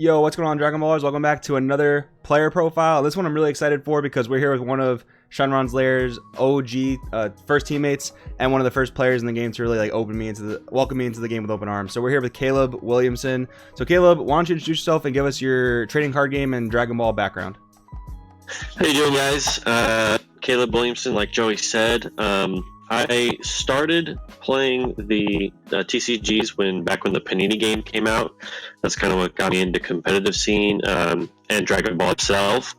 Yo, what's going on, Dragon Ballers? Welcome back to another player profile. This one I'm really excited for because we're here with one of Shenron's Lair's OG first teammates and one of the first players in the game to really welcome me into the game with open arms. So we're here with Caleb Williamson. So Caleb, why don't you introduce yourself and give us your trading card game and Dragon Ball background? How you doing, guys? Caleb Williamson, like Joey said. I started playing the TCGs back when the Panini game came out. That's kind of what got me into competitive scene and Dragon Ball itself.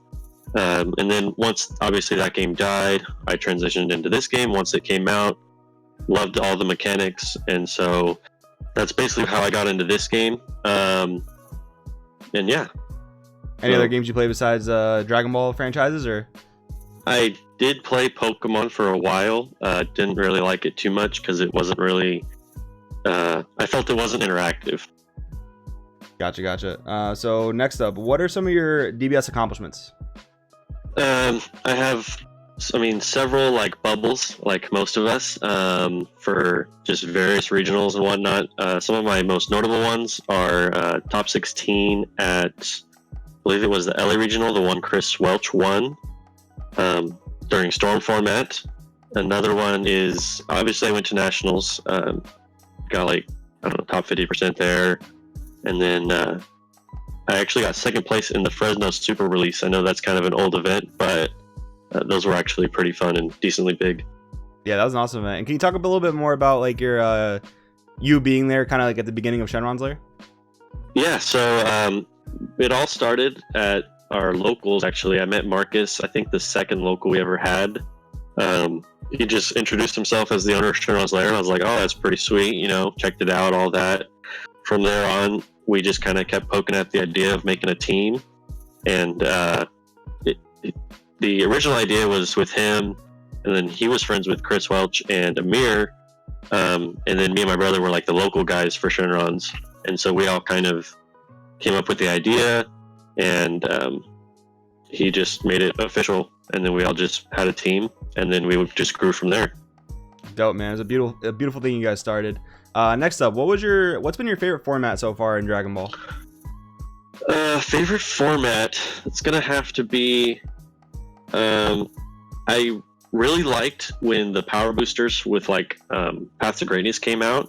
And then once, obviously, that game died, I transitioned into this game once it came out. Loved all the mechanics, and so that's basically how I got into this game. And yeah. Any other games you play besides Dragon Ball franchises, or? I did play Pokemon for a while. Didn't really like it too much because it wasn't really. I felt it wasn't interactive. Gotcha. So next up, what are some of your DBS accomplishments? I have, several bubbles, like most of us, for just various regionals and whatnot. Some of my most notable ones are top 16 at, I believe it was the LA regional, the one Chris Welch won. During Storm format. Another one is, obviously I went to nationals, got top 50% there, and then I actually got second place in the Fresno Super Release. I know that's kind of an old event, but those were actually pretty fun and decently big. Yeah, that was an awesome event. And can you talk a little bit more about your you being there kind of at the beginning of Shenron's Lair? Yeah, so it all started at our locals. Actually, I met Marcus, I think the second local we ever had. He just introduced himself as the owner of Shenron's Lair, and I was like, oh, that's pretty sweet, checked it out, all that. From there on, we just kind of kept poking at the idea of making a team, and the original idea was with him, and then he was friends with Chris Welch and Amir, and then me and my brother were like the local guys for Shenron's, and so we all kind of came up with the idea, and he just made it official, and then we all just had a team, and then we just grew from there. Dope, man. It's a beautiful thing you guys started. Next up, what's been your favorite format so far in Dragon Ball? Favorite format, it's gonna have to be, I really liked when the power boosters with Path to Greatness came out,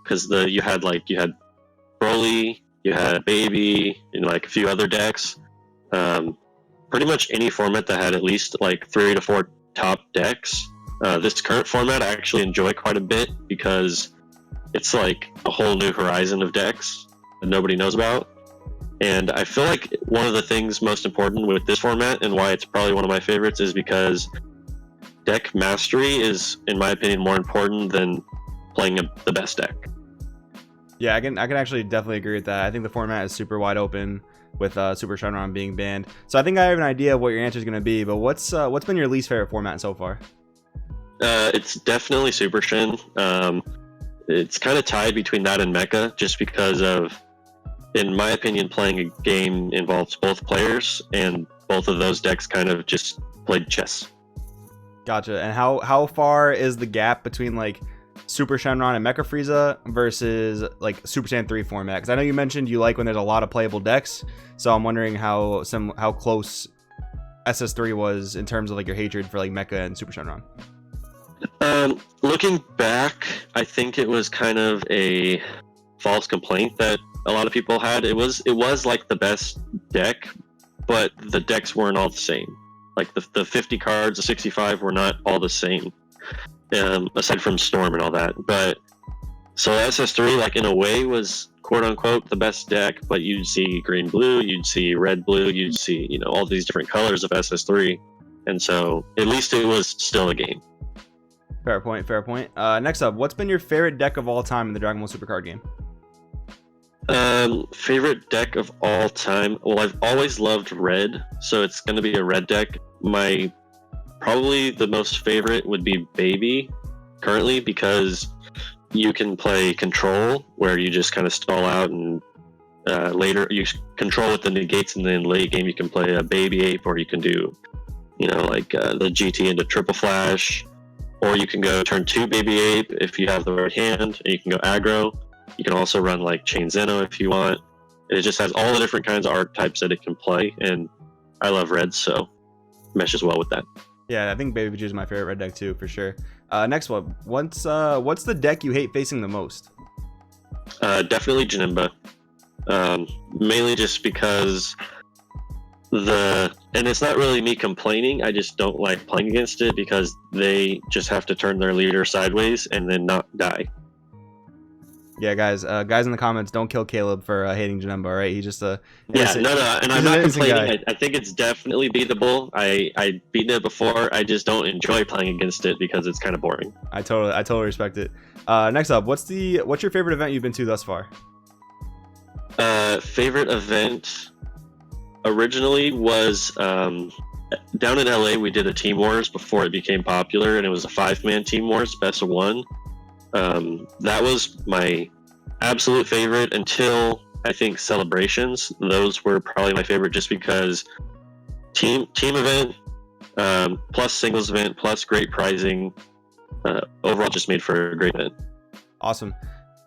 because you had Broly, you had Baby, and a few other decks. Pretty much any format that had at least 3 to 4 top decks. This current format I actually enjoy quite a bit because it's a whole new horizon of decks that nobody knows about. And I feel like one of the things most important with this format, and why it's probably one of my favorites, is because deck mastery is, in my opinion, more important than playing the best deck. Yeah, I can actually definitely agree with that. I think the format is super wide open with Super Shenron being banned. So I think I have an idea of what your answer is going to be, but what's been your least favorite format so far? It's definitely Super Shen. It's kind of tied between that and Mecha, just because of, in my opinion, playing a game involves both players, and both of those decks kind of just played chess. Gotcha. And how far is the gap between Super Shenron and Mecha Frieza versus Super Saiyan 3 format? Because I know you mentioned you like when there's a lot of playable decks, so I'm wondering how close SS3 was in terms of your hatred for Mecha and Super Shenron. Looking back, I think it was kind of a false complaint that a lot of people had. It was the best deck, but the decks weren't all the same. The 50 cards, the 65 were not all the same. Aside from Storm and all that, but so SS3 in a way was quote unquote the best deck, but you'd see green blue, you'd see red blue, you'd see all these different colors of SS3, and so at least it was still a game. Fair point. Next up, what's been your favorite deck of all time in the Dragon Ball Super card game? Favorite deck of all time, well, I've always loved red, so it's going to be a red deck. Probably the most favorite would be Baby currently, because you can play Control, where you just kind of stall out, and later you control with the negates, and then late game you can play a Baby Ape, or you can do the GT into Triple Flash, or you can go turn 2 Baby Ape if you have the right hand, and you can go aggro. You can also run Chain Zeno if you want, It just has all the different kinds of archetypes that it can play, and I love red, so meshes well with that. Yeah, I think Baby Vegeta is my favorite red deck too, for sure. Next one. What's the deck you hate facing the most? Definitely Janemba. Mainly just because and it's not really me complaining, I just don't like playing against it because they just have to turn their leader sideways and then not die. Yeah, guys in the comments, don't kill Caleb for hating Janemba, all right? He's just a innocent, and I'm not complaining. I think it's definitely beatable. I beaten it before. I just don't enjoy playing against it because it's kind of boring. I totally respect it. Next up, what's your favorite event you've been to thus far? Favorite event originally was down in LA. We did a Team Wars before it became popular, and it was a 5-man Team Wars, best of 1. That was my absolute favorite until I think Celebrations. Those were probably my favorite just because team event plus singles event plus great pricing, overall just made for a great event. Awesome.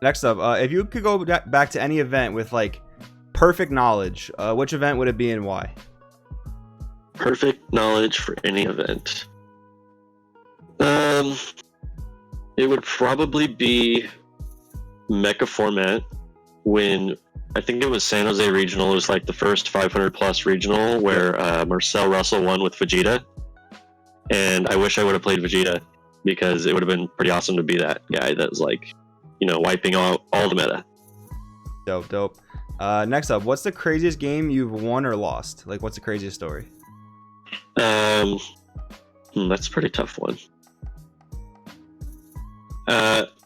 Next up, if you could go back to any event with like perfect knowledge, which event would it be and why? Perfect knowledge for any event. It would probably be Mecha format when I think it was San Jose Regional. It was like the first 500 plus regional where Marcel Russell won with Vegeta. And I wish I would have played Vegeta because it would have been pretty awesome to be that guy that was like, wiping all the meta. Dope. Next up, what's the craziest game you've won or lost? Like, what's the craziest story? That's a pretty tough one.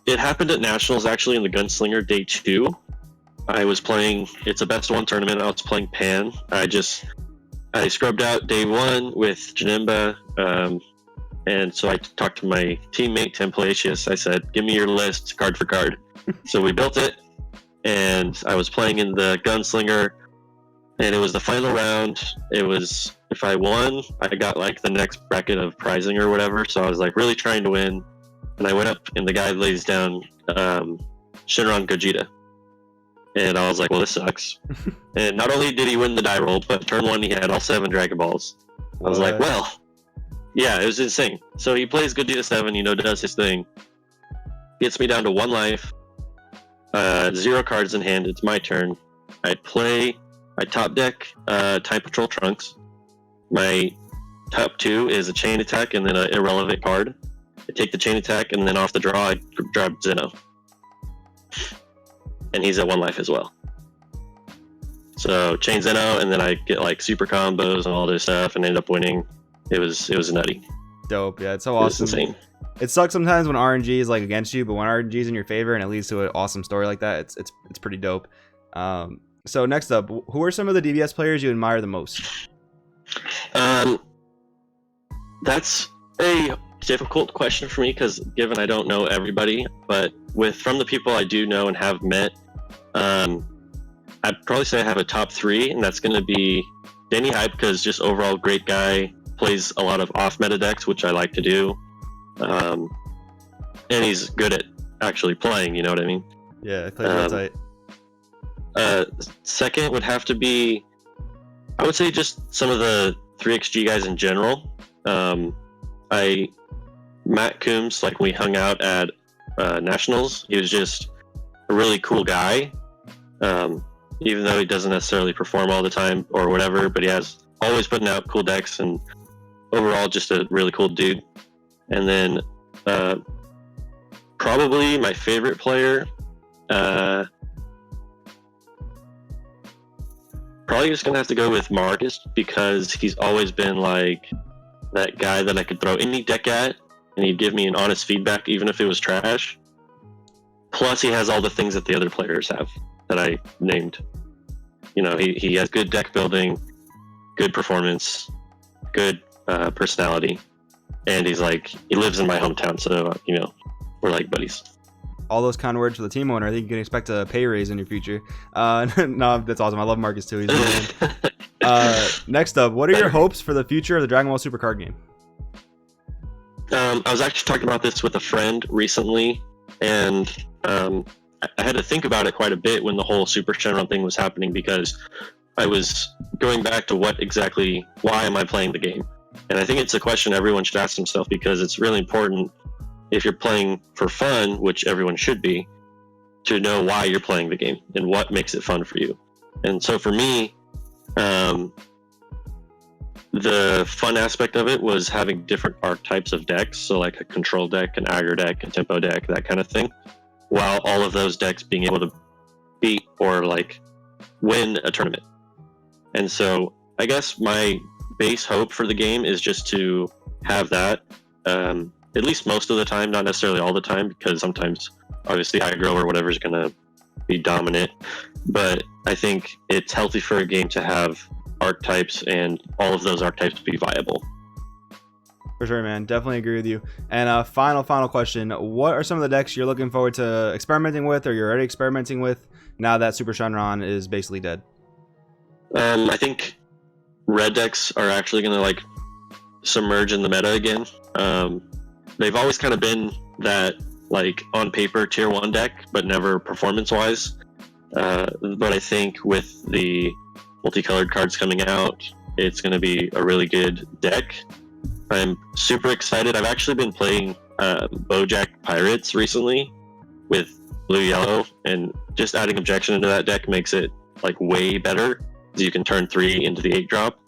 It happened at Nationals, actually, in the Gunslinger Day 2. I was playing, it's a best 1 tournament, I was playing Pan. I scrubbed out Day 1 with Janemba, and so I talked to my teammate, Tim Palacios. I said, give me your list, card for card. So we built it, and I was playing in the Gunslinger, and it was the final round. It was, if I won, I got like the next bracket of pricing or whatever, so I was like really trying to win. And I went up, and the guy lays down Shenron Gogeta. And I was like, well, this sucks. And not only did he win the die roll, but turn 1, he had all 7 Dragon Balls. I was like, well, yeah, it was insane. So he plays Gogeta 7, does his thing. Gets me down to 1 life. 0 cards in hand. It's my turn. I top deck Time Patrol Trunks. My top 2 is a Chain Attack and then an irrelevant card. I take the Chain Attack, and then off the draw, I drop Zeno. And he's at 1 life as well. So chain Zeno, and then I get like super combos and all this stuff, and end up winning. It was nutty. Dope. Yeah, it's so awesome. It was insane. It sucks sometimes when RNG is like against you, but when RNG is in your favor and it leads to an awesome story like that, it's pretty dope. So next up, who are some of the DBS players you admire the most? That's a difficult question for me because given I don't know everybody, but from the people I do know and have met, I'd probably say I have a top 3, and that's going to be Danny Hype because just overall great guy, plays a lot of off meta decks, which I like to do, and he's good at actually playing. You know what I mean? Yeah, it plays real tight. Second would have to be, I would say, just some of the 3xG guys in general. Matt Coombs, like we hung out at Nationals, he was just a really cool guy, even though he doesn't necessarily perform all the time or whatever, but he has always putting out cool decks and overall just a really cool dude. And then probably my favorite player, probably just gonna have to go with Marcus because he's always been like that guy that I could throw any deck at and he'd give me an honest feedback even if it was trash. Plus he has all the things that the other players have that I named. He has good deck building, good performance, good personality, and he lives in my hometown, so we're like buddies. All those kind words for the team owner. I think you can expect a pay raise in your future. No, that's awesome. I love Marcus too. He's really next up, what are your hopes for the future of the Dragon Ball Super card game? I was actually talking about this with a friend recently, and I had to think about it quite a bit when the whole Super Shenron thing was happening, because I was going back to why am I playing the game? And I think it's a question everyone should ask themselves, because it's really important, if you're playing for fun, which everyone should be, to know why you're playing the game and what makes it fun for you. And so for me, the fun aspect of it was having different archetypes of decks, so like a control deck, an aggro deck, a tempo deck, that kind of thing, while all of those decks being able to beat or like win a tournament. And so I guess my base hope for the game is just to have that, at least most of the time, not necessarily all the time, because sometimes obviously aggro or whatever is going to be dominant, but I think it's healthy for a game to have archetypes and all of those archetypes be viable. For sure, man. Definitely agree with you. And final question. What are some of the decks you're looking forward to experimenting with, or you're already experimenting with, now that Super Shenron is basically dead? I think red decks are actually going to like submerge in the meta again. They've always kind of been that like on paper tier 1 deck, but never performance wise. But I think with the multicolored cards coming out, it's going to be a really good deck. I'm super excited. I've actually been playing Bojack Pirates recently with blue yellow, and just adding objection into that deck makes it like way better, because you can turn 3 into the 8-drop.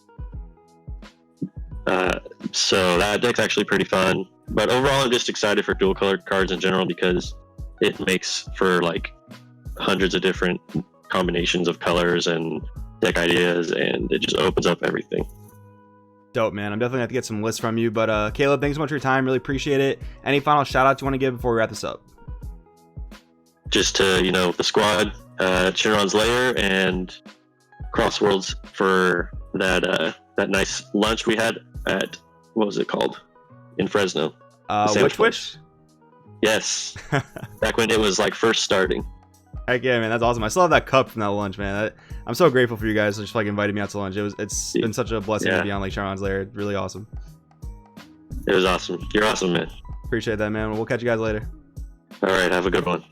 So that deck's actually pretty fun. But overall, I'm just excited for dual colored cards in general, because it makes for like hundreds of different combinations of colors and deck ideas, and it just opens up everything. Dope, man. I'm definitely going to have to get some lists from you. But Caleb, thanks so much for your time. Really appreciate it. Any final shout outs you want to give before we wrap this up? Just to, the squad, Shenron's Lair, and Crossworlds for that nice lunch we had at, what was it called? In Fresno. Which? Yes. Back when it was like first starting. Heck yeah, man. That's awesome. I still have that cup from that lunch, man. I'm so grateful for you guys for just like inviting me out to lunch. It's been such a blessing to be on like Shenron's Lair. Really awesome. It was awesome. You're awesome, man. Appreciate that, man. We'll catch you guys later. All right. Have a good one.